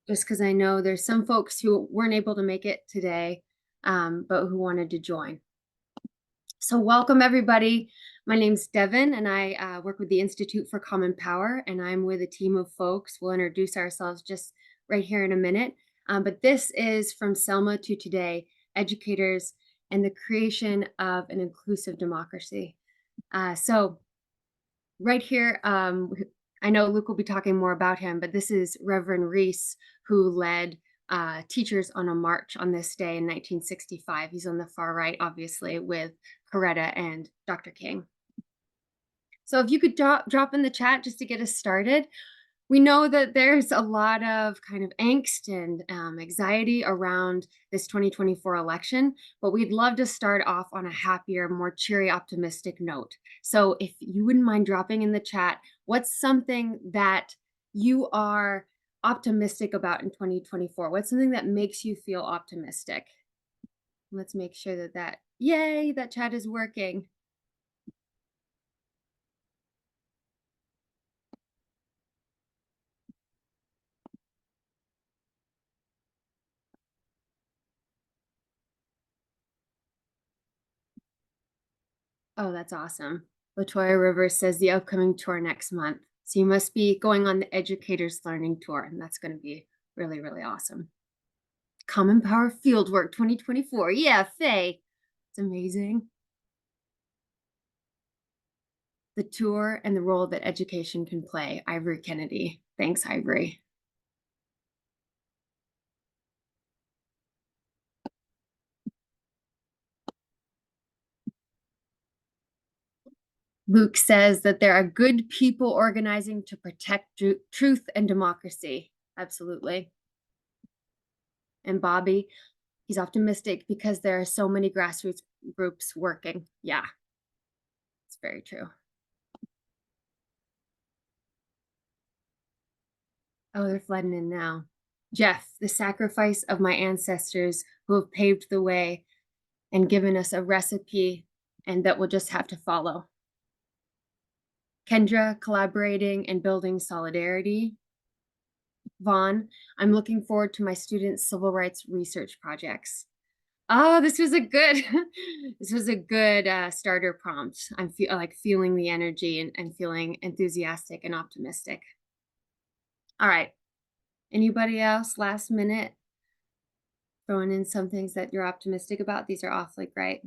just because I know there's some folks who weren't able to make it today, but who wanted to join. So welcome everybody. My name's Devin and I work with the Institute for Common Power, and I'm with a team of folks. We'll introduce ourselves just right here in a minute. But this is From Selma to Today, Educators and the Creation of an Inclusive Democracy. So right here, I know Luke will be talking more about him, but this is Reverend Reese, who led Teachers on a March on this day in 1965. He's on the far right, obviously, with Coretta and Dr. King. So if you could drop in the chat just to get us started. We know that there's a lot of kind of angst and anxiety around this 2024 election, but we'd love to start off on a happier, more cheery, optimistic note. So if you wouldn't mind dropping in the chat, what's something that you are optimistic about in 2024? What's something that makes you feel optimistic? Let's make sure that yay, that chat is working. Oh, that's awesome. Latoya Rivers says the upcoming tour next month. So you must be going on the Educators Learning Tour, and that's going to be really, really awesome. Common Power Fieldwork 2024. Yeah, Faye. It's amazing. The tour and the role that education can play. Ivory Kennedy. Thanks, Ivory. Luke says that there are good people organizing to protect truth and democracy. Absolutely. And Bobby, he's optimistic because there are so many grassroots groups working. Yeah, it's very true. Oh, they're flooding in now. Jeff, the sacrifice of my ancestors who have paved the way and given us a recipe and that we'll just have to follow. Kendra, collaborating and building solidarity. Vaughn, I'm looking forward to my students' civil rights research projects. Oh, this was a good starter prompt. I'm feeling the energy and feeling enthusiastic and optimistic. All right. Anybody else last minute throwing in some things that you're optimistic about? These are awfully great.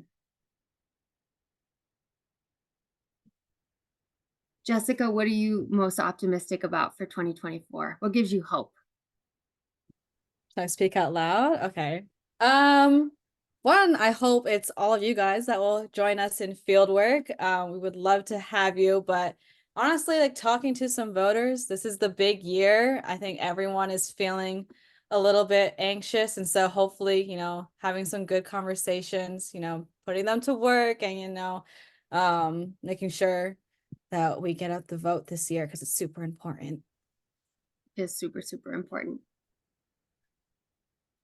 Jessica, what are you most optimistic about for 2024? What gives you hope? Can I speak out loud? Okay. One, I hope it's all of you guys that will join us in field work. We would love to have you, but honestly, like talking to some voters, this is the big year. I think everyone is feeling a little bit anxious. And so hopefully, having some good conversations, putting them to work and, making sure that we get out the vote this year because it's super important. It is super, super important.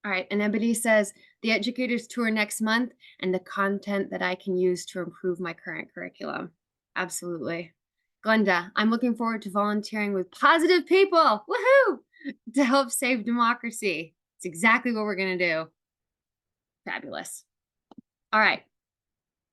All right, and Ebony says, the educators tour next month and the content that I can use to improve my current curriculum. Absolutely. Glenda, I'm looking forward to volunteering with positive people, woohoo, to help save democracy. It's exactly what we're gonna do. Fabulous. All right,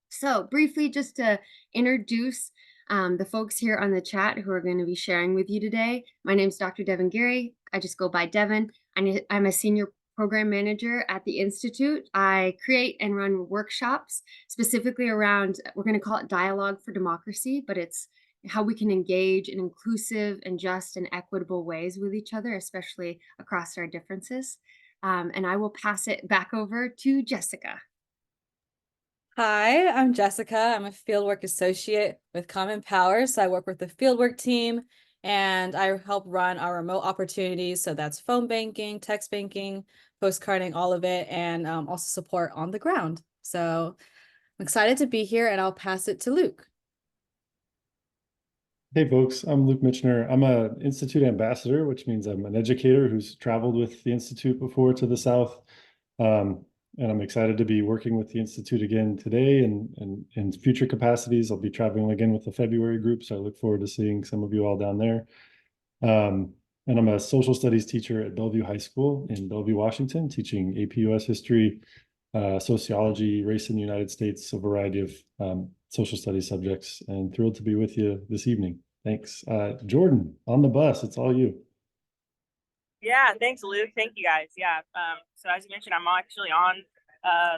so briefly, just to introduce the folks here on the chat who are going to be sharing with you today. My name is Dr. Devin Gary. I just go by Devin. I'm a senior program manager at the Institute. I create and run workshops specifically around, we're going to call it Dialogue for Democracy, but it's how we can engage in inclusive and just and equitable ways with each other, especially across our differences. And I will pass it back over to Jessica. Hi, I'm Jessica. I'm a fieldwork associate with Common Power. So I work with the fieldwork team and I help run our remote opportunities. So that's phone banking, text banking, postcarding, all of it, and also support on the ground. So I'm excited to be here and I'll pass it to Luke. Hey folks, I'm Luke Mitchner. I'm an Institute ambassador, which means I'm an educator who's traveled with the Institute before to the South. And I'm excited to be working with the Institute again today and in future capacities. I'll be traveling again with the February group, so I look forward to seeing some of you all down there. and I'm a social studies teacher at Bellevue High School in Bellevue, Washington, teaching AP US history, sociology, race in the United States, a variety of social studies subjects, and thrilled to be with you this evening. Thanks. Jordan, on the bus, it's all you. Yeah, thanks, Luke. Thank you, guys. Yeah. So as you mentioned, I'm actually on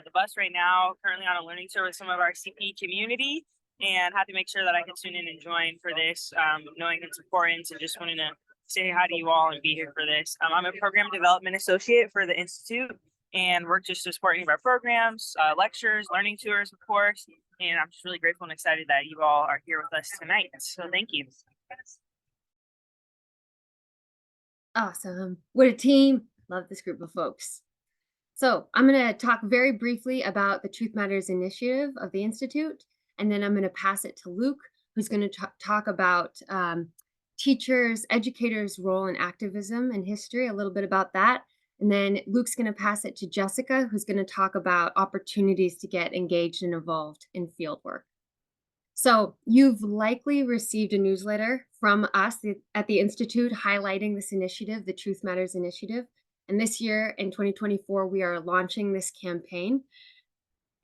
the bus right now, currently on a learning tour with some of our CP community, and had to make sure that I could tune in and join for this, knowing its importance, and just wanting to say hi to you all and be here for this. I'm a program development associate for the Institute and work just to support any of our programs, lectures, learning tours, of course. And I'm just really grateful and excited that you all are here with us tonight. So thank you. Awesome. What a team. Love this group of folks. So I'm going to talk very briefly about the Truth Matters initiative of the Institute, and then I'm going to pass it to Luke, who's going to talk about teachers, educators' role in activism and history, a little bit about that. And then Luke's going to pass it to Jessica, who's going to talk about opportunities to get engaged and involved in fieldwork. So you've likely received a newsletter from us at the Institute highlighting this initiative, the Truth Matters initiative. And this year in 2024, we are launching this campaign.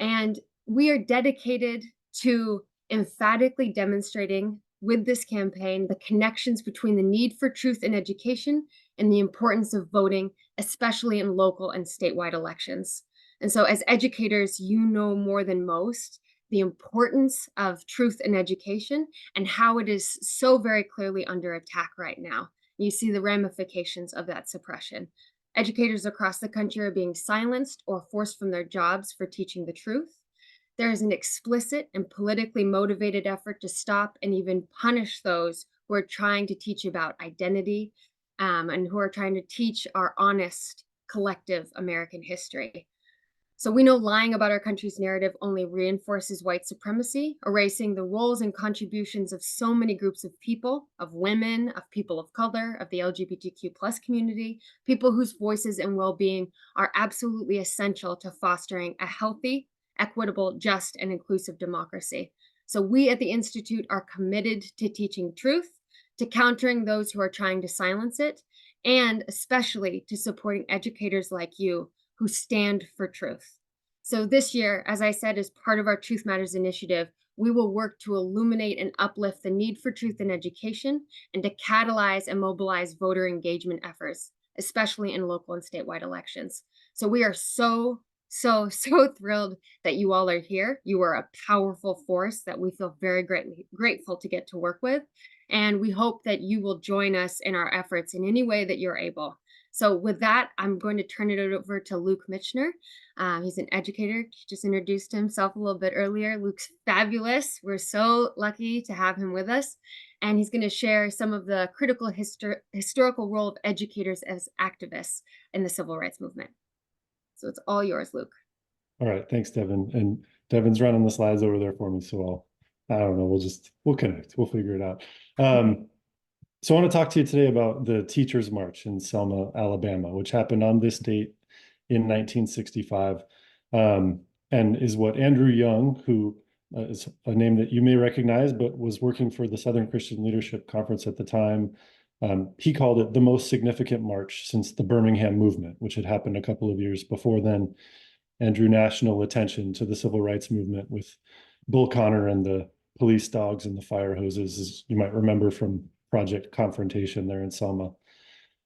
And we are dedicated to emphatically demonstrating with this campaign the connections between the need for truth in education and the importance of voting, especially in local and statewide elections. And so as educators, you know more than most the importance of truth in education and how it is so very clearly under attack right now. You see the ramifications of that suppression. Educators across the country are being silenced or forced from their jobs for teaching the truth. There is an explicit and politically motivated effort to stop and even punish those who are trying to teach about identity and who are trying to teach our honest, collective American history. So we know lying about our country's narrative only reinforces white supremacy, erasing the roles and contributions of so many groups of people, of women, of people of color, of the LGBTQ plus community, people whose voices and well-being are absolutely essential to fostering a healthy, equitable, just, and inclusive democracy. So we at the Institute are committed to teaching truth, to countering those who are trying to silence it, and especially to supporting educators like you who stand for truth. So this year, as I said, as part of our Truth Matters initiative, we will work to illuminate and uplift the need for truth in education and to catalyze and mobilize voter engagement efforts, especially in local and statewide elections. So we are so thrilled that you all are here. You are a powerful force that we feel very grateful to get to work with. And we hope that you will join us in our efforts in any way that you're able. So with that, I'm going to turn it over to Luke Michener. He's an educator. He just introduced himself a little bit earlier. Luke's fabulous. We're so lucky to have him with us. And he's going to share some of the critical historical role of educators as activists in the civil rights movement. So it's all yours, Luke. All right, thanks, Devin. And Devin's running the slides over there for me, so I don't know, we'll connect, we'll figure it out. So I want to talk to you today about the Teachers March in Selma, Alabama, which happened on this date in 1965, and is what Andrew Young, who is a name that you may recognize, but was working for the Southern Christian Leadership Conference at the time. He called it the most significant march since the Birmingham movement, which had happened a couple of years before then, and drew national attention to the civil rights movement with Bull Connor and the police dogs and the fire hoses, as you might remember from Project Confrontation there in Selma,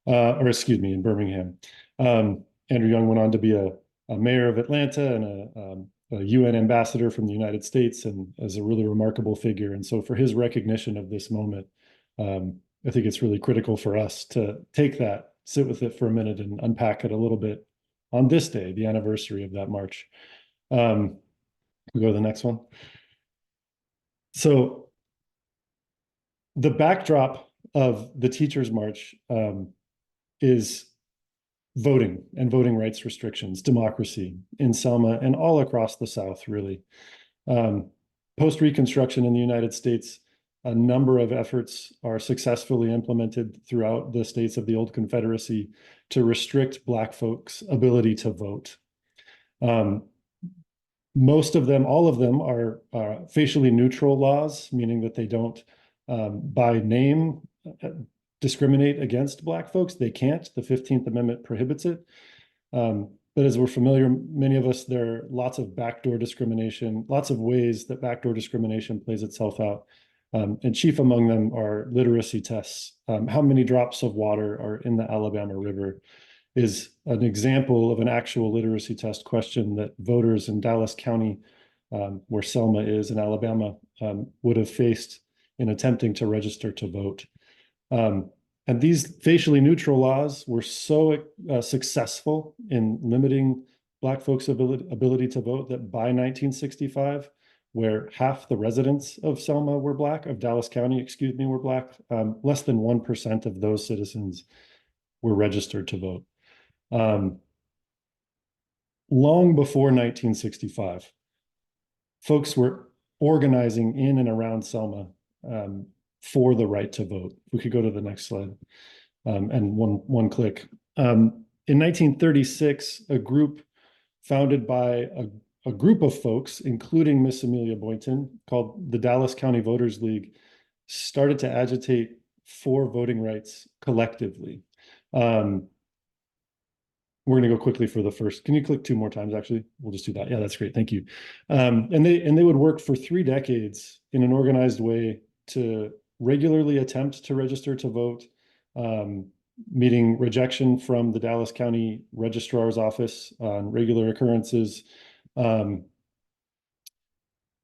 in Birmingham. Andrew Young went on to be a mayor of Atlanta and a UN ambassador from the United States, and as a really remarkable figure. And so for his recognition of this moment, I think it's really critical for us to take that, sit with it for a minute and unpack it a little bit on this day, the anniversary of that march. We go to the next one. So the backdrop of the Teachers March is voting and voting rights restrictions, democracy in Selma and all across the South, really. Post-Reconstruction in the United States, a number of efforts are successfully implemented throughout the states of the old Confederacy to restrict Black folks' ability to vote. Most of them, all of them, are facially neutral laws, meaning that they don't by name discriminate against Black folks. They can't. The 15th Amendment prohibits it. But as we're familiar, many of us, there are lots of backdoor discrimination, lots of ways that backdoor discrimination plays itself out. And chief among them are literacy tests. How many drops of water are in the Alabama River is an example of an actual literacy test question that voters in Dallas County, where Selma is in Alabama, would have faced in attempting to register to vote. And these facially neutral laws were so successful in limiting Black folks' ability to vote that by 1965, where half the residents of Selma were Black, of Dallas County, excuse me, were Black, less than 1% of those citizens were registered to vote. Long before 1965, folks were organizing in and around Selma for the right to vote. We could go to the next slide, and one click. In 1936, a group founded by a group of folks, including Miss Amelia Boynton, called the Dallas County Voters League, started to agitate for voting rights collectively. We're going to go quickly for the first. Can you click 2 more times, actually? We'll just do that. Yeah, that's great. Thank you. And they would work for 3 decades in an organized way to regularly attempt to register to vote, meeting rejection from the Dallas County Registrar's Office on regular occurrences.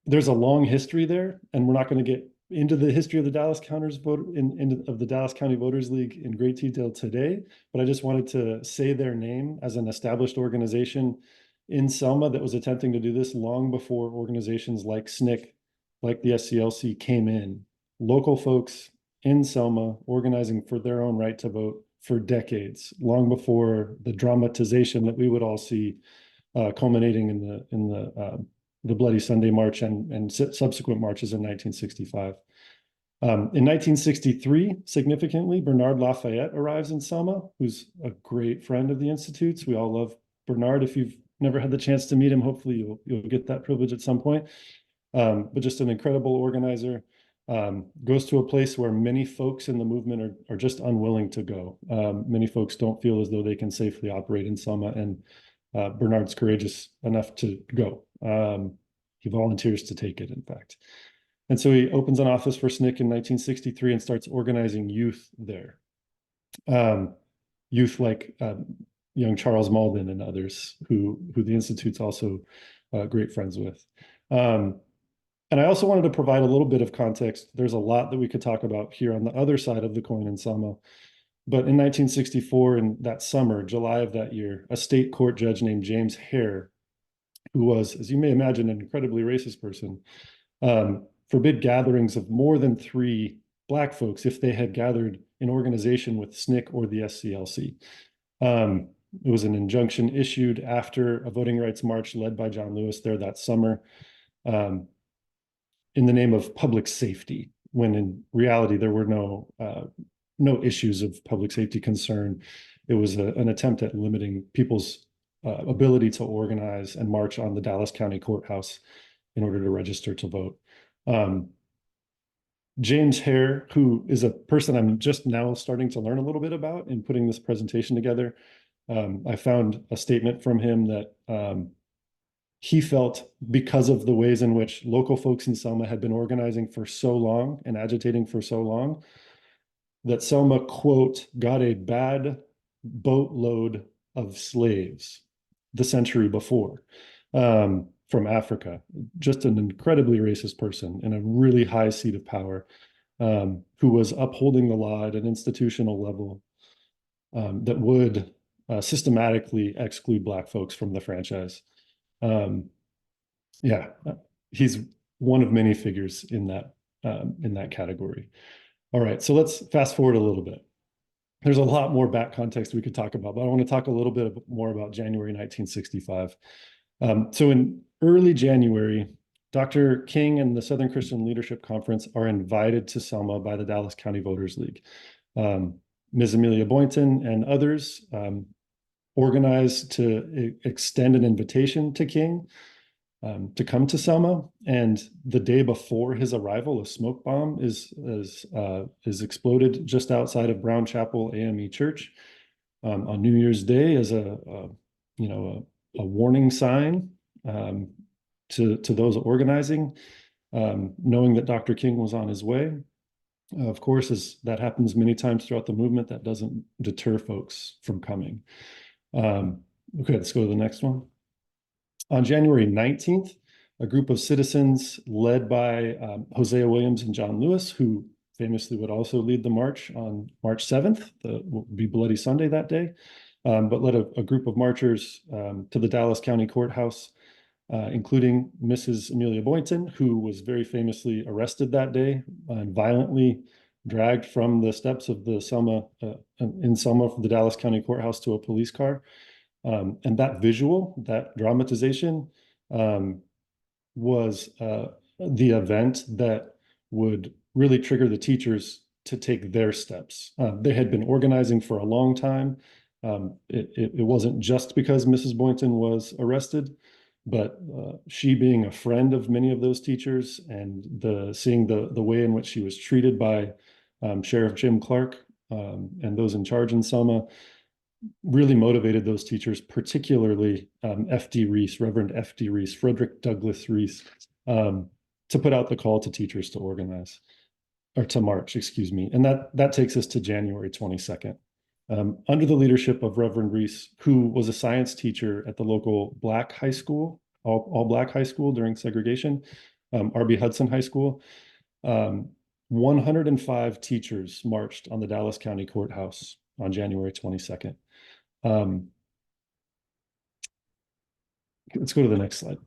There's a long history there, and we're not going to get into the history of the Dallas County Voters League in great detail today, but I just wanted to say their name as an established organization in Selma that was attempting to do this long before organizations like SNCC, like the SCLC came in. Local folks in Selma organizing for their own right to vote for decades, long before the dramatization that we would all see culminating in the Bloody Sunday March and subsequent marches in 1965. In 1963, significantly, Bernard Lafayette arrives in Selma, who's a great friend of the Institute's. We all love Bernard. If you've never had the chance to meet him, hopefully you'll get that privilege at some point. But just an incredible organizer. Goes to a place where many folks in the movement are just unwilling to go. Many folks don't feel as though they can safely operate in Selma, and Bernard's courageous enough to go. He volunteers to take it, in fact. And so he opens an office for SNCC in 1963 and starts organizing youth there. Youth like young Charles Malden and others who the Institute's also great friends with. And I also wanted to provide a little bit of context. There's a lot that we could talk about here on the other side of the coin in Selma. But in 1964, in that summer, July of that year, a state court judge named James Hare, who was, as you may imagine, an incredibly racist person, forbid gatherings of more than 3 Black folks if they had gathered in organization with SNCC or the SCLC. It was an injunction issued after a voting rights march led by John Lewis there that summer, in the name of public safety, when in reality there were no issues of public safety concern. It was an attempt at limiting people's ability to organize and march on the Dallas County Courthouse in order to register to vote. James Hare, who is a person I'm just now starting to learn a little bit about in putting this presentation together, I found a statement from him that he felt, because of the ways in which local folks in Selma had been organizing for so long and agitating for so long, that Selma, quote, got a bad boatload of slaves the century before from Africa. Just an incredibly racist person in a really high seat of power, who was upholding the law at an institutional level that would systematically exclude Black folks from the franchise. Yeah, he's one of many figures in that category. All right, so let's fast forward a little bit. There's a lot more back context we could talk about, but I want to talk a little bit more about January 1965. So in early January, Dr. King and the Southern Christian Leadership Conference are invited to Selma by the Dallas County Voters League. Ms. Amelia Boynton and others organized to extend an invitation to King. to come to Selma. And the day before his arrival, a smoke bomb is exploded just outside of Brown Chapel AME Church on New Year's Day as a warning sign to those organizing, knowing that Dr. King was on his way. Of course, as that happens many times throughout the movement, that doesn't deter folks from coming. Okay, let's go to the next one. On January 19th, a group of citizens led by Hosea Williams and John Lewis, who famously would also lead the march on March 7th, would be Bloody Sunday that day, but led a group of marchers to the Dallas County Courthouse, including Mrs. Amelia Boynton, who was very famously arrested that day and violently dragged from the steps of the Selma, in Selma, from the Dallas County Courthouse to a police car. And that visual, that dramatization, was the event that would really trigger the teachers to take their steps. They had been organizing for a long time. It wasn't just because Mrs. Boynton was arrested, but she being a friend of many of those teachers and seeing the way in which she was treated by Sheriff Jim Clark and those in charge in Selma really motivated those teachers, particularly F.D. Reese, Reverend F.D. Reese, Frederick Douglass Reese, to put out the call to teachers to organize, or to march, excuse me. And that takes us to January 22nd. Under the leadership of Reverend Reese, who was a science teacher at the local Black high school, all Black high school during segregation, R.B. Hudson High School, 105 teachers marched on the Dallas County Courthouse on January 22nd. Let's go to the next slide.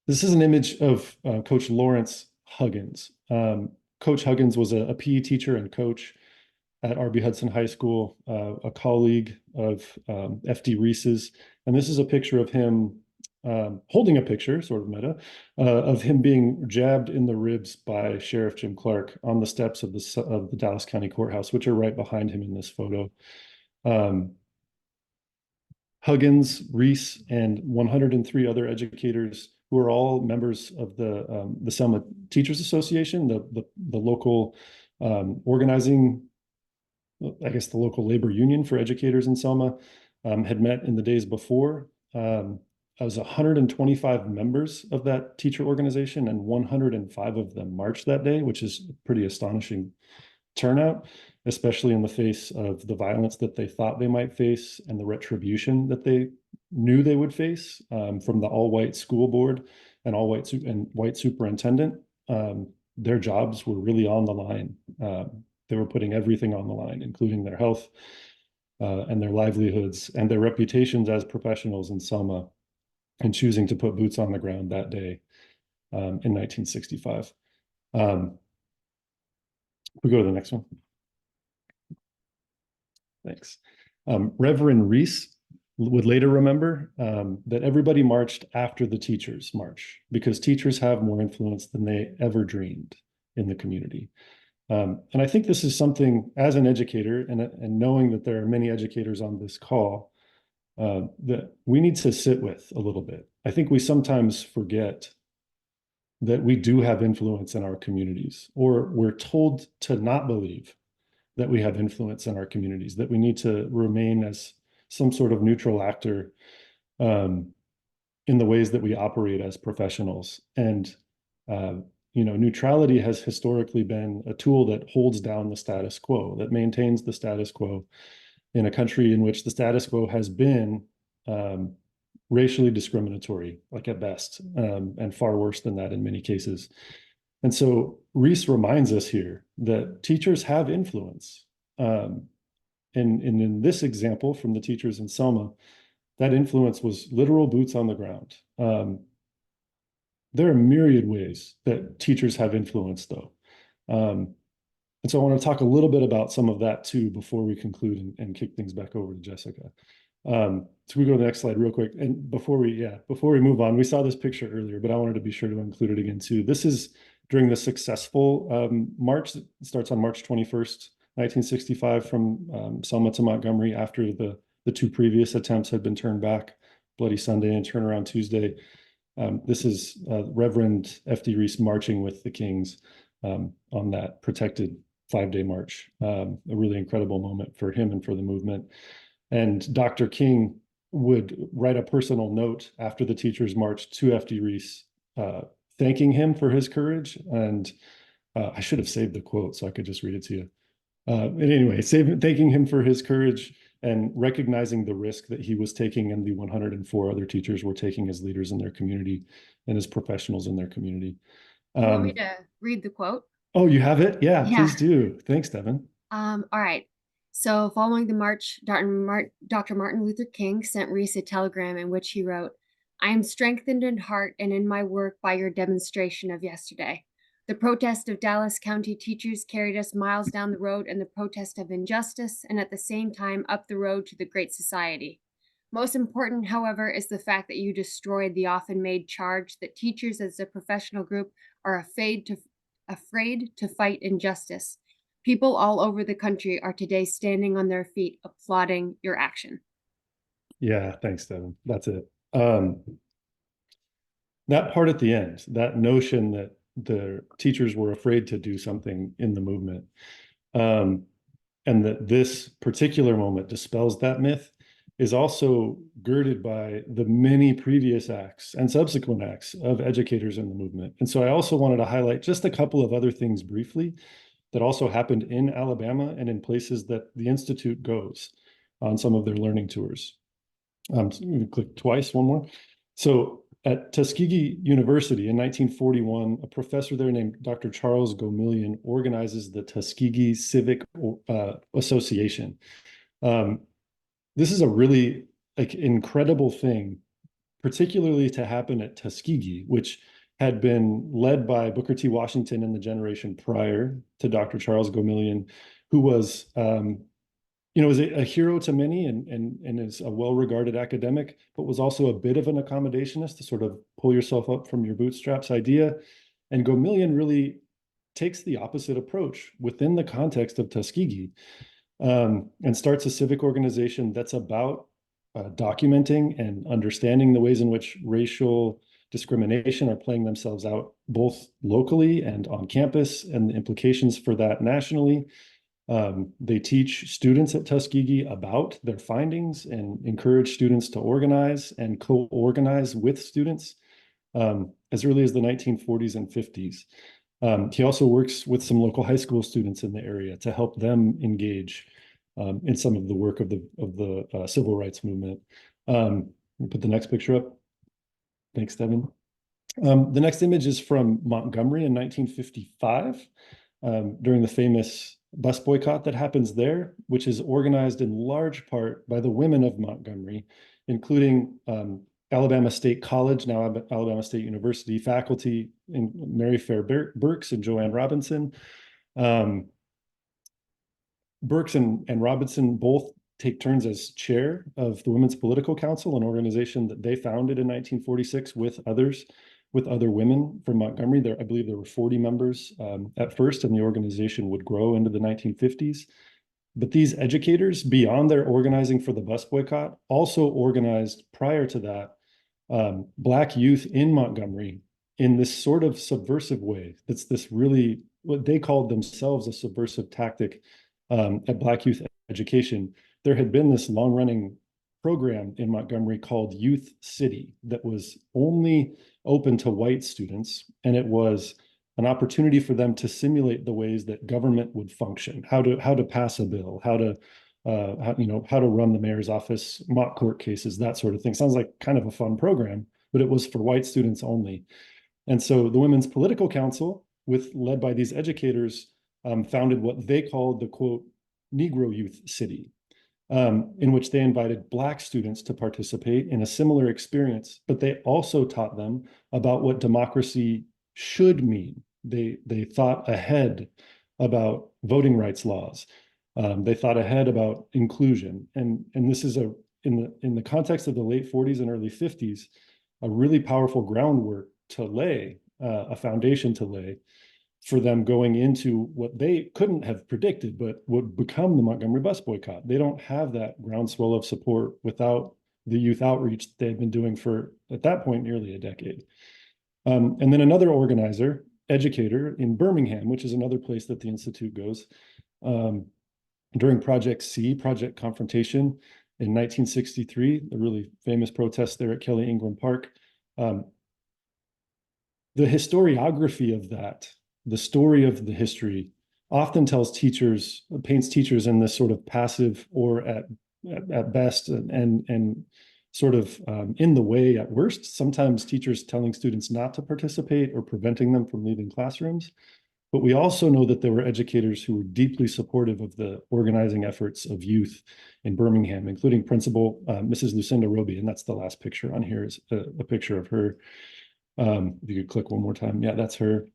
This is an image of Coach Lawrence Huggins. Coach Huggins was a PE teacher and coach at R.B. Hudson High School, a colleague of F.D. Reese's. And this is a picture of him holding a picture, sort of meta, of him being jabbed in the ribs by Sheriff Jim Clark on the steps of the Dallas County Courthouse, which are right behind him in this photo. Huggins, Reese, and 103 other educators who are all members of the Selma Teachers Association, the local organizing, I guess the local labor union for educators in Selma, had met in the days before. I was 125 members of that teacher organization, and 105 of them marched that day, which is a pretty astonishing turnout, especially in the face of the violence that they thought they might face and the retribution that they knew they would face from the all-white school board and white superintendent. Their jobs were really on the line. They were putting everything on the line, including their health and their livelihoods and their reputations as professionals in Selma, and choosing to put boots on the ground that day in 1965. We go to the next one. Thanks. Reverend Reese would later remember that everybody marched after the teachers march because teachers have more influence than they ever dreamed in the community. And I think this is something, as an educator and knowing that there are many educators on this call, that we need to sit with a little bit. I think we sometimes forget that we do have influence in our communities, or we're told to not believe that we have influence in our communities, that we need to remain as some sort of neutral actor in the ways that we operate as professionals. And neutrality has historically been a tool that holds down the status quo, that maintains the status quo in a country in which the status quo has been racially discriminatory, like at best, and far worse than that in many cases. And so Reese reminds us here that teachers have influence. And in this example from the teachers in Selma, that influence was literal boots on the ground. There are myriad ways that teachers have influence, though. And so I want to talk a little bit about some of that too before we conclude and kick things back over to Jessica. So we go to the next slide real quick. And before we move on, we saw this picture earlier, but I wanted to be sure to include it again too. This is during the successful march that starts on March 21st, 1965 from Selma to Montgomery after the two previous attempts had been turned back, Bloody Sunday and Turnaround Tuesday. This is Reverend F.D. Reese marching with the Kings on that protected 5-day march. A really incredible moment for him and for the movement. And Dr. King would write a personal note after the Teachers March to F.D. Reese, thanking him for his courage. And I should have saved the quote so I could just read it to you. But anyway, thanking him for his courage and recognizing the risk that he was taking and the 104 other teachers were taking as leaders in their community and as professionals in their community. You want me to read the quote? Oh, you have it? Yeah, Yeah. please do. Thanks, Devin. All right. So following the march, Dr. Martin Luther King sent Reese a telegram in which he wrote, "I am strengthened in heart and in my work by your demonstration of yesterday. The protest of Dallas County teachers carried us miles down the road in the protest of injustice and at the same time up the road to the Great Society. Most important, however, is the fact that you destroyed the often made charge that teachers as a professional group are afraid to fight injustice. People all over the country are today standing on their feet applauding your action." Yeah, thanks, Devin. That's it. That part at the end, that notion that the teachers were afraid to do something in the movement, and that this particular moment dispels that myth, is also girded by the many previous acts and subsequent acts of educators in the movement. And so I also wanted to highlight just a couple of other things briefly that also happened in Alabama and in places that the Institute goes on some of their learning tours. Click twice, one more. So at Tuskegee University in 1941, a professor there named Dr. Charles Gomillion organizes the Tuskegee Civic Association. This is a really incredible thing, particularly to happen at Tuskegee, which had been led by Booker T. Washington in the generation prior to Dr. Charles Gomillion, who was was a hero to many and is a well-regarded academic, but was also a bit of an accommodationist, to sort of pull yourself up from your bootstraps idea. And Gomillion really takes the opposite approach within the context of Tuskegee, and starts a civic organization that's about documenting and understanding the ways in which racial discrimination are playing themselves out both locally and on campus, and the implications for that nationally. They teach students at Tuskegee about their findings and encourage students to organize and co-organize with students as early as the 1940s and 50s. He also works with some local high school students in the area to help them engage in some of the work of the civil rights movement. We'll put the next picture up. Thanks, Devin. The next image is from Montgomery in 1955 during the famous bus boycott that happens there, which is organized in large part by the women of Montgomery, including Alabama State College, now Alabama State University faculty, in Mary Fair Burks and Joanne Robinson. Burks and Robinson both take turns as chair of the Women's Political Council, an organization that they founded in 1946 with other women from Montgomery. I believe there were 40 members at first, and the organization would grow into the 1950s. But these educators, beyond their organizing for the bus boycott, also organized prior to that Black youth in Montgomery in this sort of subversive way. That's this really, what they called themselves a subversive tactic at Black youth education. There had been this long-running program in Montgomery called Youth City that was only open to white students, and it was an opportunity for them to simulate the ways that government would function, how to pass a bill, how to run the mayor's office, mock court cases, that sort of thing. Sounds like kind of a fun program, but it was for white students only. And so the Women's Political Council, led by these educators, founded what they called the, quote, Negro Youth City, in which they invited Black students to participate in a similar experience, but they also taught them about what democracy should mean. They thought ahead about voting rights laws. They thought ahead about inclusion. And this is in the context of the late 40s and early 50s, a really powerful groundwork to lay, a foundation to lay for them going into what they couldn't have predicted, but would become the Montgomery bus boycott. They don't have that groundswell of support without the youth outreach they had been doing for, at that point, nearly a decade. And then another organizer, educator in Birmingham, which is another place that the Institute goes, during Project C, Project Confrontation, in 1963, a really famous protest there at Kelly Ingram Park. The historiography of that, the story of the history, often tells teachers, paints teachers in this sort of passive or at best and sort of in the way at worst. Sometimes teachers telling students not to participate or preventing them from leaving classrooms. But we also know that there were educators who were deeply supportive of the organizing efforts of youth in Birmingham, including Principal Mrs. Lucinda Roby. And that's the last picture on here, is a picture of her. If you could click one more time. Yeah, that's her,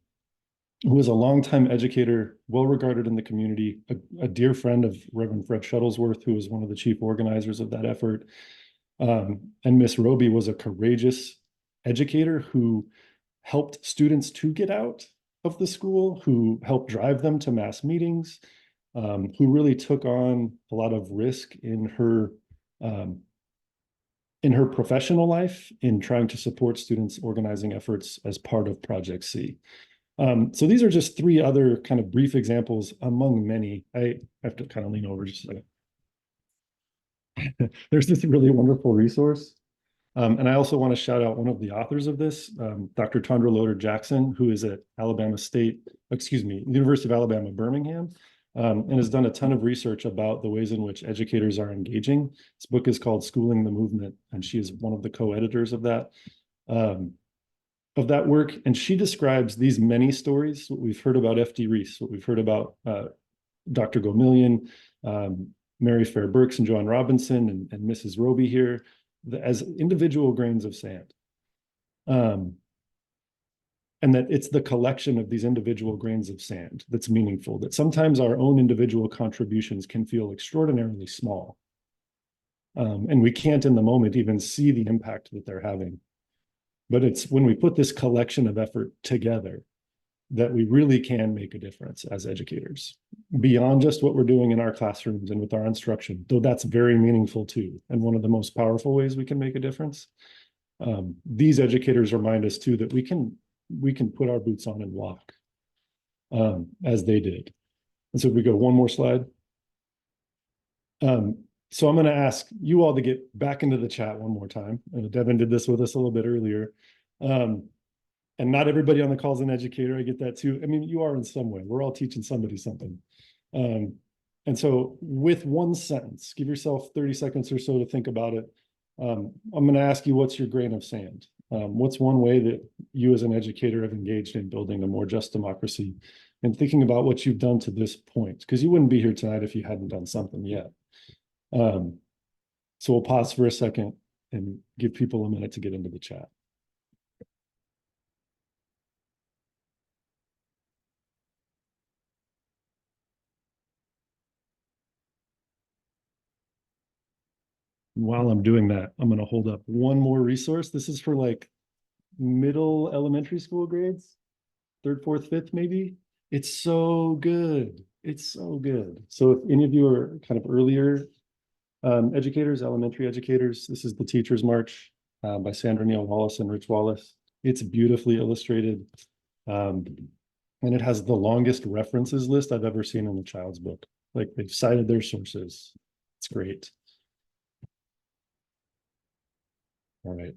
who was a longtime educator, well regarded in the community, a dear friend of Reverend Fred Shuttlesworth, who was one of the chief organizers of that effort. And Miss Roby was a courageous educator who helped students to get out of the school, who helped drive them to mass meetings, who really took on a lot of risk in her professional life in trying to support students' organizing efforts as part of Project C. So these are just three other kind of brief examples among many. I have to kind of lean over just a second. There's this really wonderful resource. And I also want to shout out one of the authors of this, Dr. Tondra Loader Jackson, who is at University of Alabama, Birmingham, and has done a ton of research about the ways in which educators are engaging. This book is called Schooling the Movement, and she is one of the co-editors of that work. And she describes these many stories, what we've heard about F.D. Reese, what we've heard about Dr. Gomillion, Mary Fair Burks and Joan Robinson and Mrs. Roby here, as individual grains of sand. And that it's the collection of these individual grains of sand that's meaningful, that sometimes our own individual contributions can feel extraordinarily small. And we can't in the moment even see the impact that they're having. But it's when we put this collection of effort together that we really can make a difference as educators, beyond just what we're doing in our classrooms and with our instruction, though that's very meaningful too, and one of the most powerful ways we can make a difference. These educators remind us too that we can put our boots on and walk, as they did. And so if we go one more slide. So I'm going to ask you all to get back into the chat one more time. Devin did this with us a little bit earlier. And not everybody on the call is an educator. I get that too. I mean, you are in some way. We're all teaching somebody something. And so with one sentence, give yourself 30 seconds or so to think about it. I'm going to ask you, what's your grain of sand? What's one way that you as an educator have engaged in building a more just democracy, and thinking about what you've done to this point? Because you wouldn't be here tonight if you hadn't done something yet. So we'll pause for a second and give people a minute to get into the chat. While I'm doing that, I'm going to hold up one more resource. This is for like middle elementary school grades, 3rd, 4th, 5th, maybe. It's so good. It's so good. So if any of you are kind of earlier educators, elementary educators, this is the Teachers March by Sandra Neal Wallace and Rich Wallace. It's beautifully illustrated. And it has the longest references list I've ever seen in a child's book. Like, they've cited their sources. It's great. All right.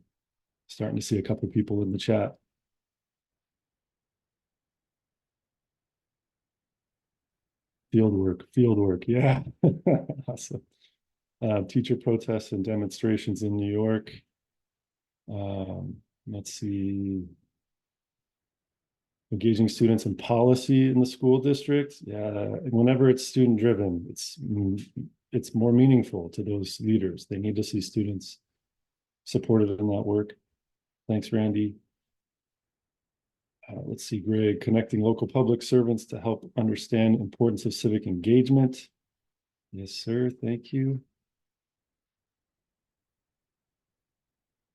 Starting to see a couple people in the chat. Field work. Yeah. Awesome. Teacher protests and demonstrations in New York. Let's see. Engaging students in policy in the school district. Yeah, whenever it's student driven, it's more meaningful to those leaders. They need to see students supported in that work. Thanks, Randy. Let's see, Greg, connecting local public servants to help understand importance of civic engagement. Yes, sir. Thank you.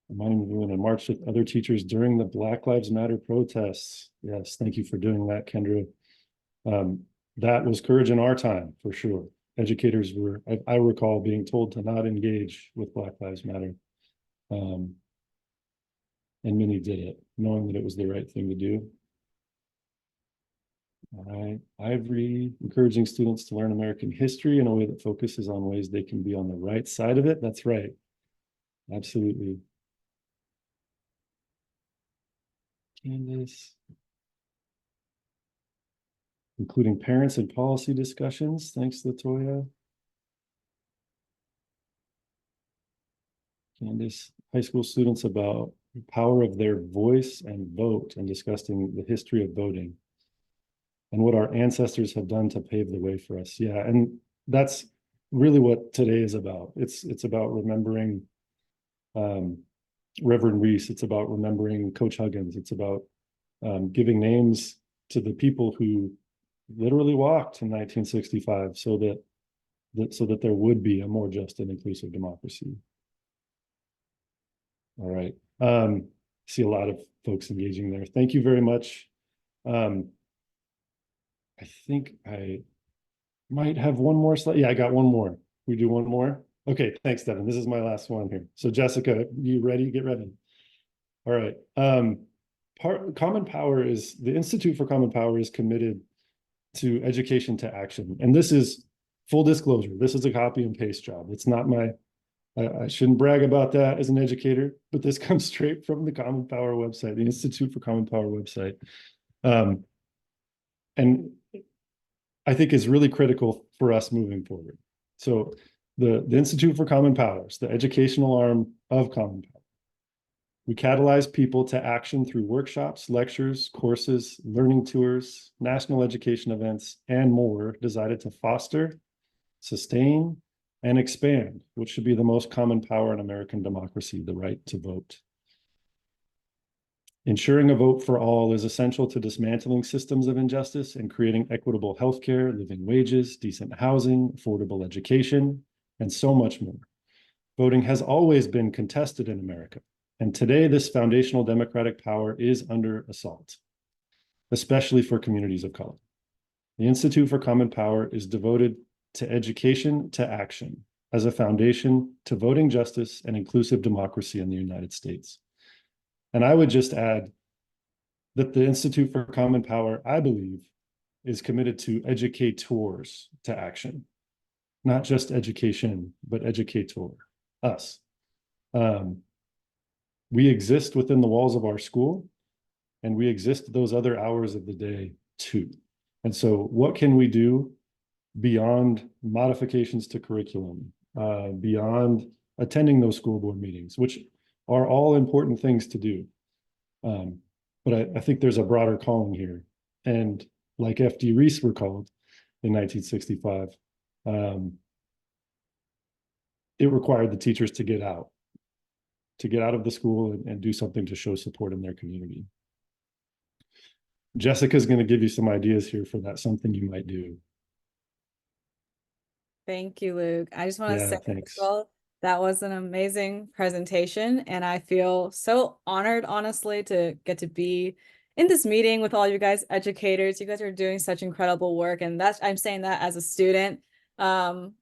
Reminding everyone to march with other teachers during the Black Lives Matter protests. Yes, thank you for doing that, Kendra. That was courage in our time, for sure. Educators were, I recall being told to not engage with Black Lives Matter. And many did it, knowing that it was the right thing to do. All right, Ivory, encouraging students to learn American history in a way that focuses on ways they can be on the right side of it. That's right. Absolutely. Candace. Including parents and policy discussions. Thanks, Latoya. Candace, high school students about the power of their voice and vote, and discussing the history of voting and what our ancestors have done to pave the way for us. Yeah, and that's really what today is about. It's about remembering Reverend Reese. It's about remembering Coach Huggins. It's about giving names to the people who literally walked in 1965 so that there would be a more just and inclusive democracy. All right. See a lot of folks engaging there. Thank you very much. I think I might have one more slide. Yeah, I got one more. We do one more. Okay, thanks, Devin. This is my last one here. So Jessica, you ready? Get ready. All right. Common Power is, the Institute for Common Power is committed to education to action. And this is full disclosure. This is a copy and paste job. It's not my, I shouldn't brag about that as an educator, but this comes straight from the Common Power website, the Institute for Common Power website. And I think is really critical for us moving forward. So the Institute for Common Powers, the educational arm of Common Power, we catalyze people to action through workshops, lectures, courses, learning tours, national education events, and more designed to foster, sustain, and expand, which should be the most common power in American democracy, the right to vote. Ensuring a vote for all is essential to dismantling systems of injustice and creating equitable healthcare, living wages, decent housing, affordable education, and so much more. Voting has always been contested in America, and today this foundational democratic power is under assault, especially for communities of color. The Institute for Common Power is devoted to education to action as a foundation to voting justice and inclusive democracy in the United States. And I would just add that the Institute for Common Power, I believe, is committed to educators to action, not just education, but educator, us. We exist within the walls of our school, and we exist those other hours of the day too. And so what can we do beyond modifications to curriculum, beyond attending those school board meetings, which are all important things to do. But I think there's a broader calling here. And like F.D. Reese were called in 1965, it required the teachers to get out of the school and do something to show support in their community. Jessica's going to give you some ideas here for that, something you might do. Thank you, Luke. I just want to say, thanks. well, that was an amazing presentation, and I feel so honored, honestly, to get to be in this meeting with all you guys, educators. You guys are doing such incredible work, and I'm saying that as a student. I'll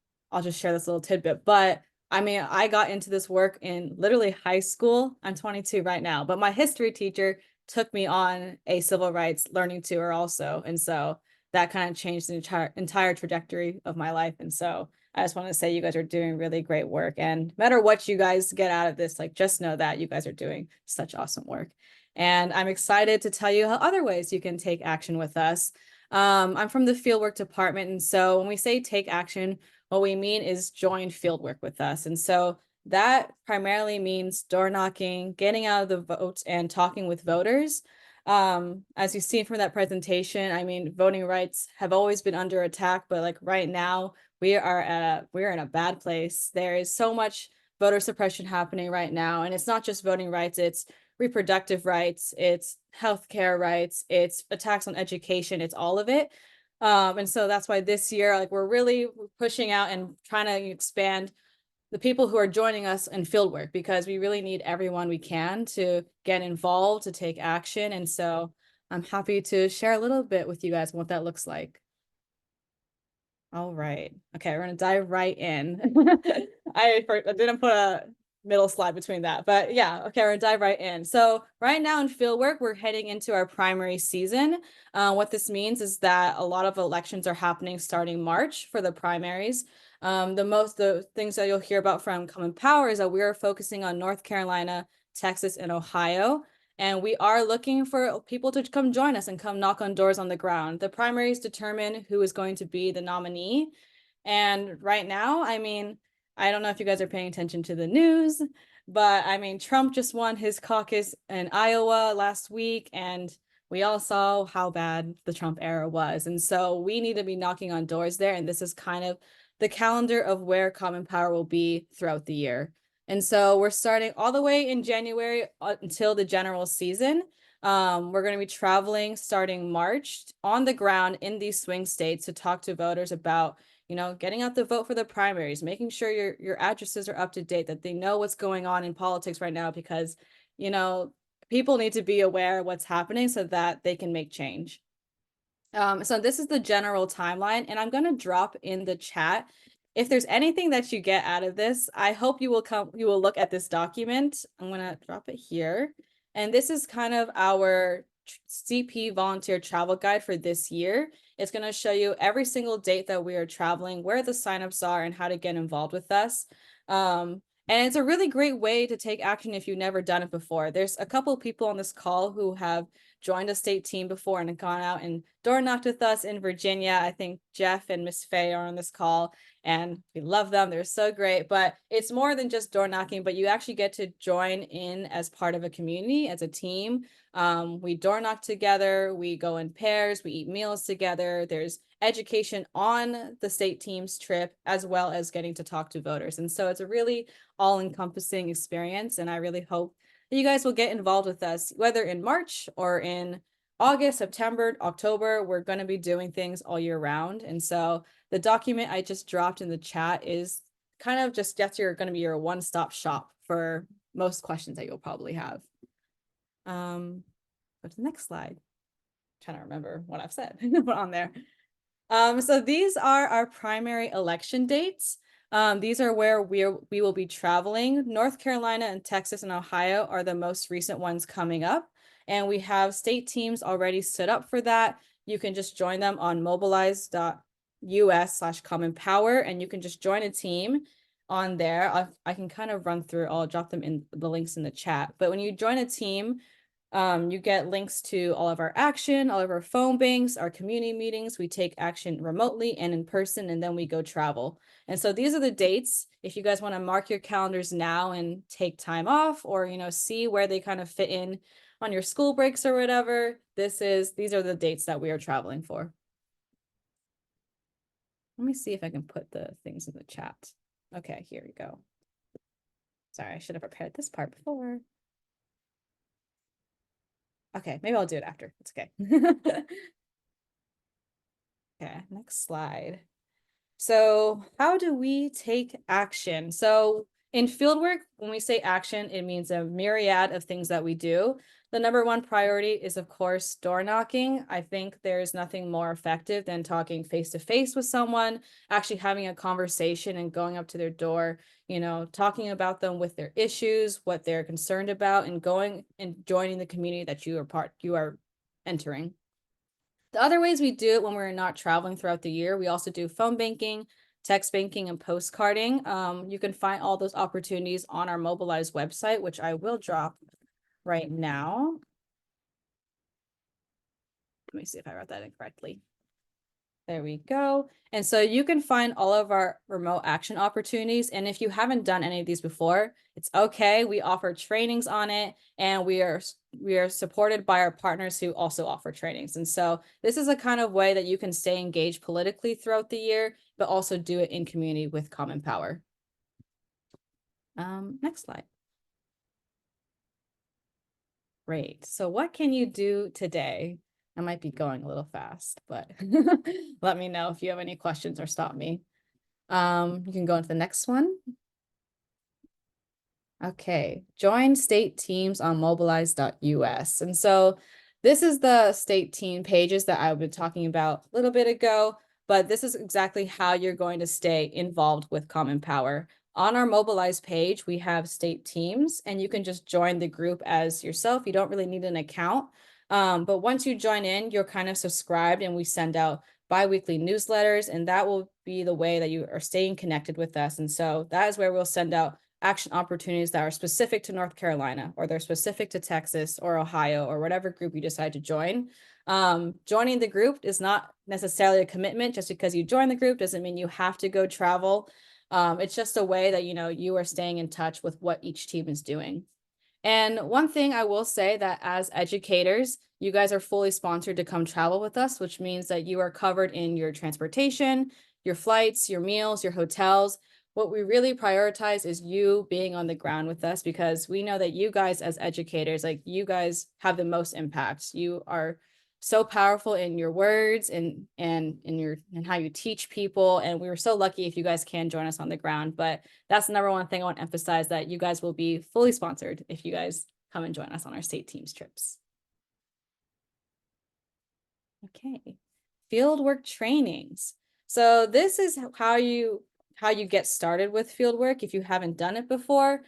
just share this little tidbit, but I mean, I got into this work in literally high school. I'm 22 right now, but my history teacher took me on a civil rights learning tour also, and so that kind of changed the entire trajectory of my life. And so I just want to say you guys are doing really great work. And no matter what you guys get out of this, like, just know that you guys are doing such awesome work. And I'm excited to tell you how other ways you can take action with us. I'm from the fieldwork department. And so when we say take action, what we mean is join fieldwork with us. And so that primarily means door knocking, getting out of the vote, and talking with voters. As you've seen from that presentation, I mean, voting rights have always been under attack, but like right now, we're in a bad place. There is so much voter suppression happening right now, and it's not just voting rights, it's reproductive rights, it's healthcare rights, it's attacks on education, it's all of it. And so that's why this year, like, we're really pushing out and trying to expand the people who are joining us in fieldwork, because we really need everyone we can to get involved, to take action. And so I'm happy to share a little bit with you guys what that looks like. All right. Okay, we're gonna dive right in. I didn't put a middle slide between that. But yeah, okay, we're gonna dive right in. So right now in fieldwork, we're heading into our primary season. What this means is that a lot of elections are happening starting March for the primaries. The things that you'll hear about from Common Power is that we are focusing on North Carolina, Texas, and Ohio. And we are looking for people to come join us and come knock on doors on the ground. The primaries determine who is going to be the nominee. And right now, I mean, I don't know if you guys are paying attention to the news, but I mean, Trump just won his caucus in Iowa last week, and we all saw how bad the Trump era was. And so we need to be knocking on doors there. And this is kind of the calendar of where Common Power will be throughout the year. And so we're starting all the way in January until the general season. We're going to be traveling starting March on the ground in these swing states to talk to voters about, you know, getting out the vote for the primaries, making sure your addresses are up to date, that they know what's going on in politics right now, because, you know, people need to be aware of what's happening so that they can make change. So this is the general timeline, and I'm going to drop in the chat. If there's anything that you get out of this, I hope you will look at this document. I'm going to drop it here. And this is kind of our CP volunteer travel guide for this year. It's going to show you every single date that we are traveling, where the signups are, and how to get involved with us. And it's a really great way to take action if you've never done it before. There's a couple of people on this call who have joined a state team before and have gone out and door knocked with us in Virginia. I think Jeff and Miss Faye are on this call, and we love them. They're so great. But it's more than just door knocking, but you actually get to join in as part of a community, as a team. We door knock together, we go in pairs, we eat meals together. There's education on the state team's trip, as well as getting to talk to voters. And so it's a really all-encompassing experience. And I really hope that you guys will get involved with us, whether in March or in August, September, October. We're going to be doing things all year round. And so the document I just dropped in the chat is kind of just, that's going to be your one-stop shop for most questions that you'll probably have. Go to the next slide. I'm trying to remember what I've said on there. So these are our primary election dates. These are where we will be traveling. North Carolina and Texas and Ohio are the most recent ones coming up. And we have state teams already set up for that. You can just join them on mobilize.us/common power, and you can just join a team on there. I can kind of run through, I'll drop them in the links in the chat. But when you join a team, you get links to all of our action, all of our phone banks, our community meetings. We take action remotely and in person, and then we go travel. And so these are the dates. If you guys want to mark your calendars now and take time off, or, you know, see where they kind of fit in on your school breaks or whatever, these are the dates that we are traveling for. Let me see if I can put the things in the chat. Okay, here we go. Sorry, I should have prepared this part before. Okay, maybe I'll do it after. It's okay. Okay, next slide. So how do we take action? So in fieldwork, when we say action, it means a myriad of things that we do. The number one priority is, of course, door knocking. I think there's nothing more effective than talking face to face with someone, actually having a conversation and going up to their door, you know, talking about them with their issues, what they're concerned about, and going and joining the community that you are entering. The other ways we do it when we're not traveling throughout the year, we also do phone banking, text banking, and postcarding. You can find all those opportunities on our Mobilize website, which I will drop right now. Let me see if I wrote that incorrectly. There we go. And so you can find all of our remote action opportunities. And if you haven't done any of these before, it's okay. We offer trainings on it, and we are supported by our partners who also offer trainings. And so this is a kind of way that you can stay engaged politically throughout the year, but also do it in community with Common Power. Next slide. Great. So what can you do today? I might be going a little fast, but let me know if you have any questions or stop me. You can go into the next one. Okay, join state teams on mobilize.us. And so this is the state team pages that I've been talking about a little bit ago, but this is exactly how you're going to stay involved with Common Power. On our Mobilize page, we have state teams, and you can just join the group as yourself. You don't really need an account. But once you join in, you're kind of subscribed, and we send out bi-weekly newsletters, and that will be the way that you are staying connected with us. And so that is where we'll send out action opportunities that are specific to North Carolina, or they're specific to Texas or Ohio, or whatever group you decide to join. Joining the group is not necessarily a commitment. Just because you join the group doesn't mean you have to go travel. It's just a way that, you are staying in touch with what each team is doing. And one thing I will say, that as educators, you guys are fully sponsored to come travel with us, which means that you are covered in your transportation, your flights, your meals, your hotels. What we really prioritize is you being on the ground with us, because we know that you guys as educators, like, you guys have the most impact. You are so powerful in your words and in how you teach people. And we were so lucky if you guys can join us on the ground. But that's the number one thing I want to emphasize, that you guys will be fully sponsored if you guys come and join us on our state teams trips. Okay, fieldwork trainings. So this is how you get started with fieldwork if you haven't done it before.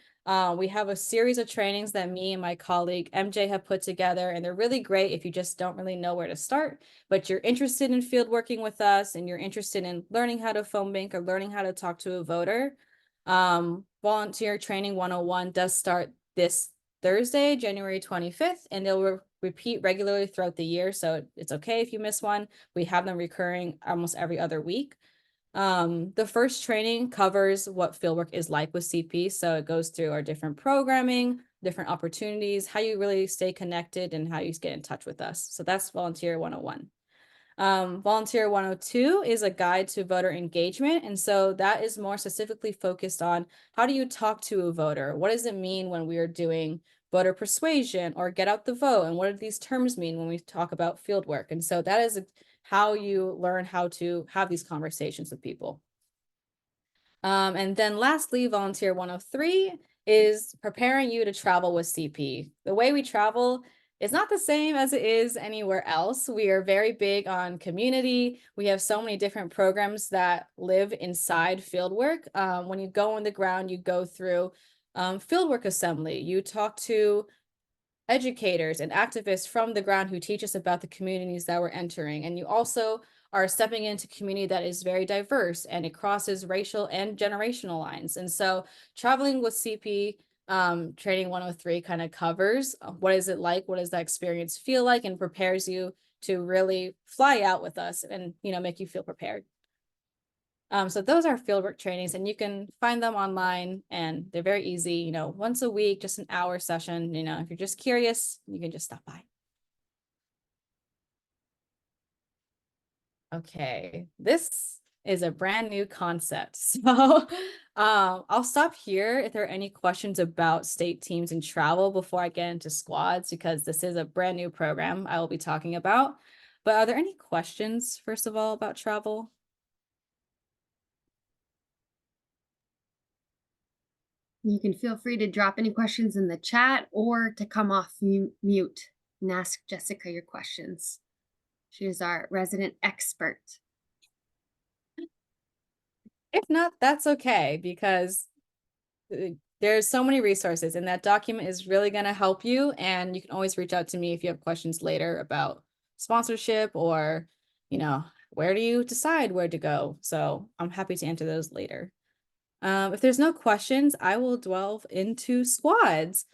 We have a series of trainings that me and my colleague MJ have put together, and they're really great if you just don't really know where to start, but you're interested in field working with us, and you're interested in learning how to phone bank or learning how to talk to a voter. Volunteer Training 101 does start this Thursday, January 25th, and they'll repeat regularly throughout the year. So it's okay if you miss one. We have them recurring almost every other week. The first training covers what fieldwork is like with CP. So it goes through our different programming, different opportunities, how you really stay connected, and how you get in touch with us. So that's Volunteer 101. Volunteer 102 is a guide to voter engagement. And so that is more specifically focused on, how do you talk to a voter? What does it mean when we are doing voter persuasion or get out the vote? And what do these terms mean when we talk about field work? And so that is how you learn how to have these conversations with people. And then lastly, Volunteer 103 is preparing you to travel with CP. The way we travel is not the same as it is anywhere else. We are very big on community. We have so many different programs that live inside fieldwork. When you go on the ground, you go through fieldwork assembly. You talk to educators and activists from the ground who teach us about the communities that we're entering. And you also are stepping into community that is very diverse, and it crosses racial and generational lines. And so traveling with CP Training 103 kind of covers what is it like, what does that experience feel like, and prepares you to really fly out with us and make you feel prepared. So those are fieldwork trainings, and you can find them online, and they're very easy, once a week, just an hour session. If you're just curious, you can just stop by. Okay, this is a brand new concept. So I'll stop here if there are any questions about state teams and travel before I get into squads, because this is a brand new program I will be talking about. But are there any questions, first of all, about travel? You can feel free to drop any questions in the chat, or to come off mute and ask Jessica your questions. She is our resident expert. If not, that's okay, because there's so many resources, and that document is really going to help you. And you can always reach out to me if you have questions later about sponsorship, or, where do you decide where to go? So I'm happy to answer those later. If there's no questions, I will delve into squads.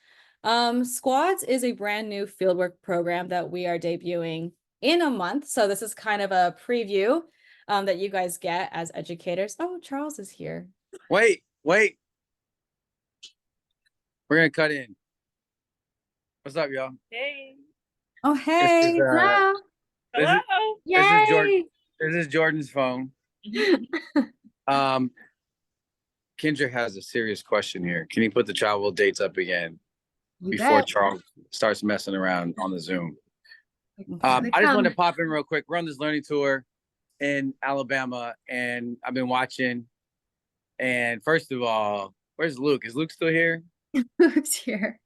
Squads is a brand new fieldwork program that we are debuting in a month. So this is kind of a preview that you guys get as educators. Oh, Charles is here. Wait. We're gonna cut in. What's up, y'all? Hey. Oh, hey. Hello. Hello. This is Jordan's phone. Kendra has a serious question here. Can you put the travel dates up again before Charles starts messing around on the Zoom? I just wanted to pop in real quick. We're on this learning tour in Alabama, and I've been watching. And first of all, where's Luke? Is Luke still here? Luke's here.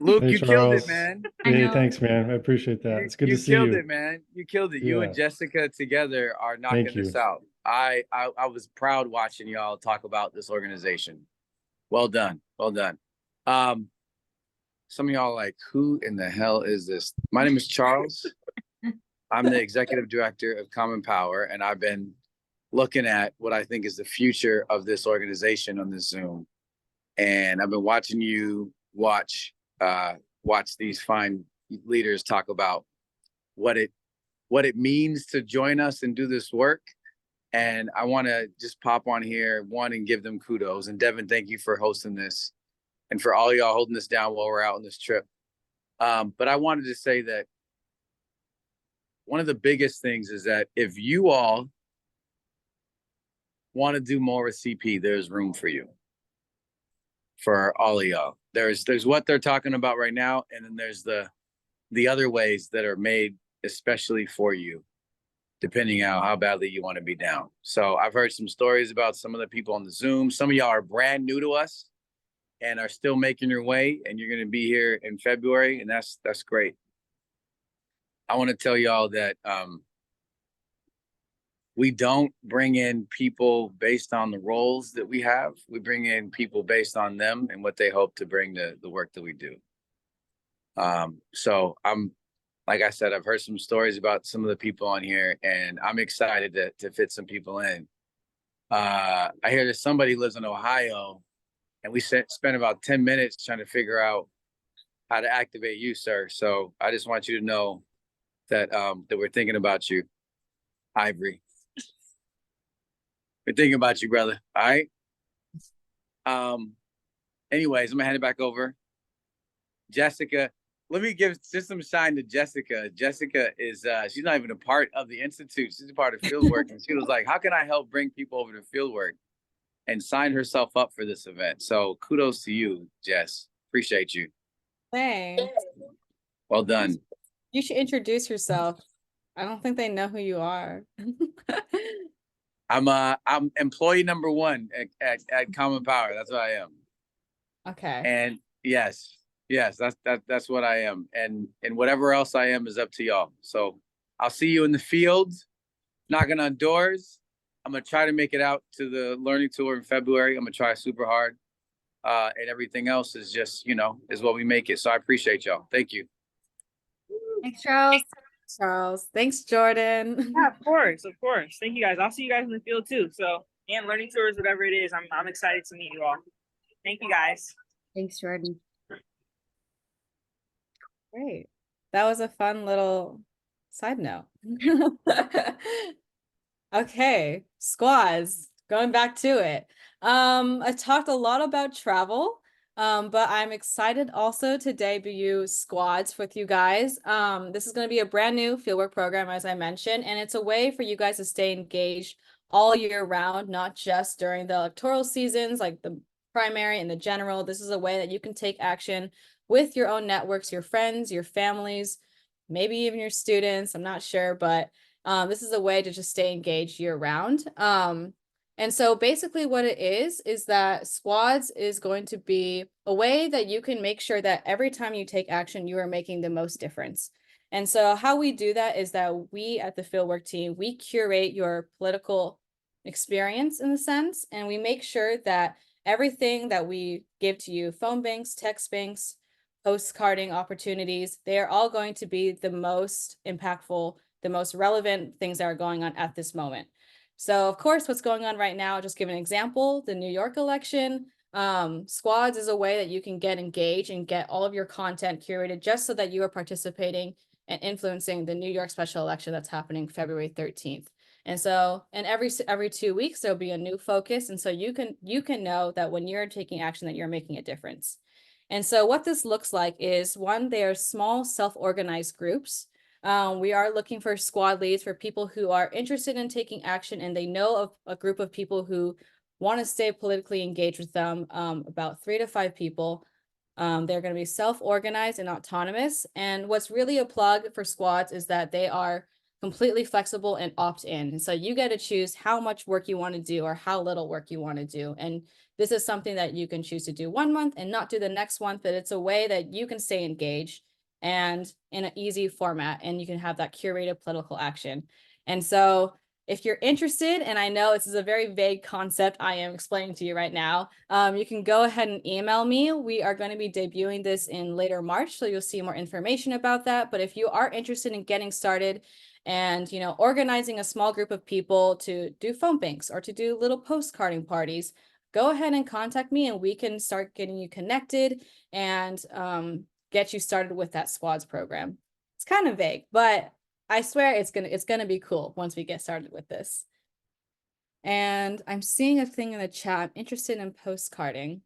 Luke, Hey, you killed it, man. Hey, thanks, man. I appreciate that. It's good to see you. You killed it, man. You killed it. You and Jessica together are knocking this out. I was proud watching y'all talk about this organization. Well done. Well done. Some of y'all are like, who in the hell is this? My name is Charles. I'm the executive director of Common Power, and I've been looking at what I think is the future of this organization on this Zoom. And I've been watching you watch these fine leaders talk about what it means to join us and do this work. And I want to just pop on here, and give them kudos. And Devin, thank you for hosting this and for all y'all holding this down while we're out on this trip. But I wanted to say that one of the biggest things is that if you all want to do more with CP, there's room for you. For all of y'all. There's what they're talking about right now, and then there's the other ways that are made especially for you, depending on how badly you want to be down. So I've heard some stories about some of the people on the Zoom. Some of y'all are brand new to us and are still making your way, and you're going to be here in February, and that's great. I want to tell y'all that we don't bring in people based on the roles that we have. We bring in people based on them and what they hope to bring to the work that we do. So like I said, I've heard some stories about some of the people on here, and I'm excited to fit some people in. I hear that somebody lives in Ohio, and we spent about 10 minutes trying to figure out how to activate you, sir. So I just want you to know that we're thinking about you, Ivory. We're thinking about you, brother. All right. Anyways, I'm gonna hand it back over. Jessica, let me give just some shine to Jessica. Jessica is she's not even a part of the Institute. She's a part of fieldwork. And she was like, how can I help bring people over to fieldwork? And signed herself up for this event. So kudos to you, Jess. Appreciate you. Thanks. Well done. You should introduce yourself. I don't think they know who you are. I'm employee number 1 at Common Power. That's what I am. Okay. And yes, that's what I am. And whatever else I am is up to y'all. So I'll see you in the field, knocking on doors. I'm gonna try to make it out to the learning tour in February. I'm gonna try super hard. And everything else is just, is what we make it. So I appreciate y'all. Thank you. Thanks, Charles. Charles. Thanks, Jordan. Yeah, of course. Thank you guys. I'll see you guys in the field too. So, and learning tours, whatever it is, I'm excited to meet you all. Thank you guys. Thanks, Jordan. Great. That was a fun little side note. Okay, squads, going back to it. I talked a lot about travel, but I'm excited also to debut squads with you guys. This is going to be a brand new fieldwork program, as I mentioned, and it's a way for you guys to stay engaged all year round, not just during the electoral seasons, like the primary and the general. This is a way that you can take action with your own networks, your friends, your families, maybe even your students. I'm not sure, but this is a way to just stay engaged year round. And so basically what it is that squads is going to be a way that you can make sure that every time you take action, you are making the most difference. And so how we do that is that we at the fieldwork team, we curate your political experience in a sense, and we make sure that everything that we give to you, phone banks, text banks, postcarding opportunities, they are all going to be the most impactful, the most relevant things that are going on at this moment. So of course, what's going on right now, just give an example, the New York election, squads is a way that you can get engaged and get all of your content curated just so that you are participating and influencing the New York special election that's happening February 13th. And so, and every 2 weeks, there'll be a new focus. And so you can know that when you're taking action that you're making a difference. And so what this looks like is, one, they are small self-organized groups. We are looking for squad leads for people who are interested in taking action and they know of a group of people who want to stay politically engaged with them, about 3 to 5 people. They're going to be self-organized and autonomous. And what's really a plug for squads is that they are completely flexible and opt-in. And so you get to choose how much work you want to do or how little work you want to do. And this is something that you can choose to do 1 month and not do the next month, but it's a way that you can stay engaged and in an easy format, and you can have that curated political action. And so if you're interested, and I know this is a very vague concept I am explaining to you right now, you can go ahead and email me. We are going to be debuting this in later March, so you'll see more information about that. But if you are interested in getting started and, you know, organizing a small group of people to do phone banks or to do little postcarding parties, go ahead and contact me and we can start getting you connected and get you started with that squads program. It's kind of vague, but I swear it's gonna be cool once we get started with this. And I'm seeing a thing in the chat. I'm interested in postcarding.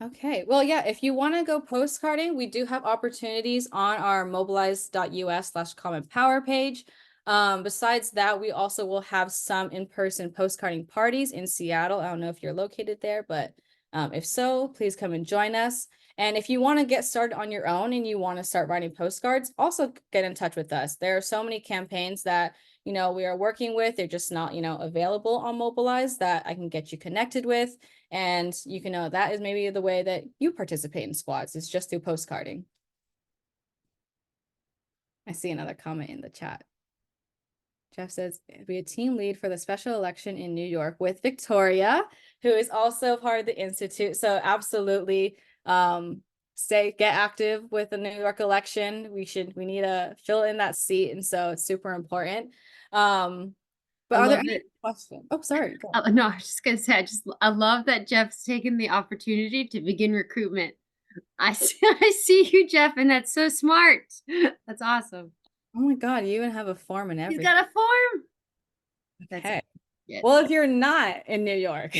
Okay, well, yeah, if you want to go postcarding, we do have opportunities on our mobilize.us/Common Power page. Besides that, we also will have some in-person postcarding parties in Seattle. I don't know if you're located there, but if so, please come and join us. And if you want to get started on your own and you want to start writing postcards, also get in touch with us. There are so many campaigns that, you know, we are working with. They're just not, you know, available on Mobilize that I can get you connected with. And you can know that is maybe the way that you participate in squads, is just through postcarding. I see another comment in the chat. Jeff says, be a team lead for the special election in New York with Victoria, who is also part of the Institute. So absolutely get active with the New York election. We need to fill in that seat. And so it's super important. But are there any questions? Oh, sorry. No, I was just gonna say, I love that Jeff's taken the opportunity to begin recruitment. I see you, Jeff, and that's so smart. That's awesome. Oh my God, you even have a form and everything. You got a form. Okay. Well, if you're not in New York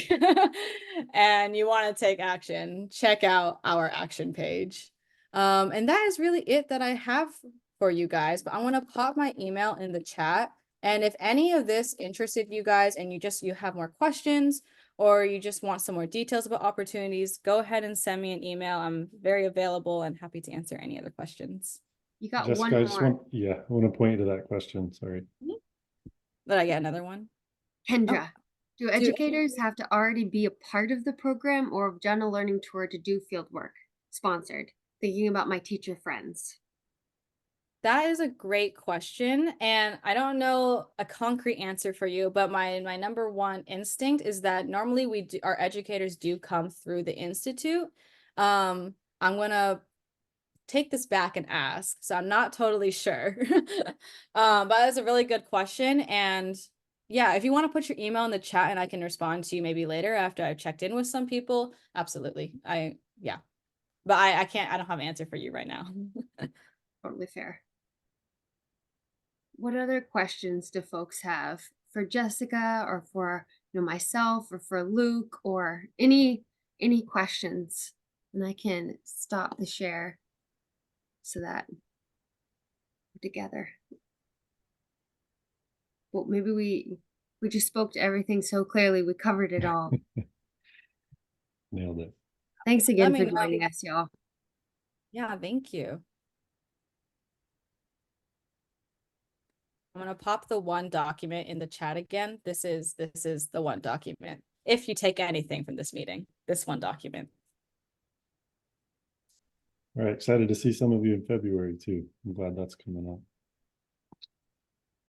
and you want to take action, check out our action page. And that is really it that I have for you guys, but I want to pop my email in the chat. And if any of this interested you guys and you have more questions or you just want some more details about opportunities, go ahead and send me an email. I'm very available and happy to answer any other questions. You got Jessica, one more. I want to point you to that question. Sorry. Did I get another one? Kendra, Oh. do educators have to already be a part of the program or have done a learning tour to do field work? Sponsored. Thinking about my teacher friends. That is a great question. And I don't know a concrete answer for you, but my number one instinct is that normally our educators do come through the Institute. I'm gonna take this back and ask, so I'm not totally sure. But that's a really good question. And yeah, if you want to put your email in the chat and I can respond to you maybe later after I've checked in with some people, absolutely. But I don't have an answer for you right now. Totally fair. What other questions do folks have for Jessica or for myself or for Luke or any questions? And I can stop the share so that we're together. Well, maybe we just spoke to everything so clearly. We covered it all. Nailed it. Thanks again for joining us, y'all. Yeah, thank you. I'm going to pop the one document in the chat again. This is the one document. If you take anything from this meeting, this one document. All right, excited to see some of you in February too. I'm glad that's coming up.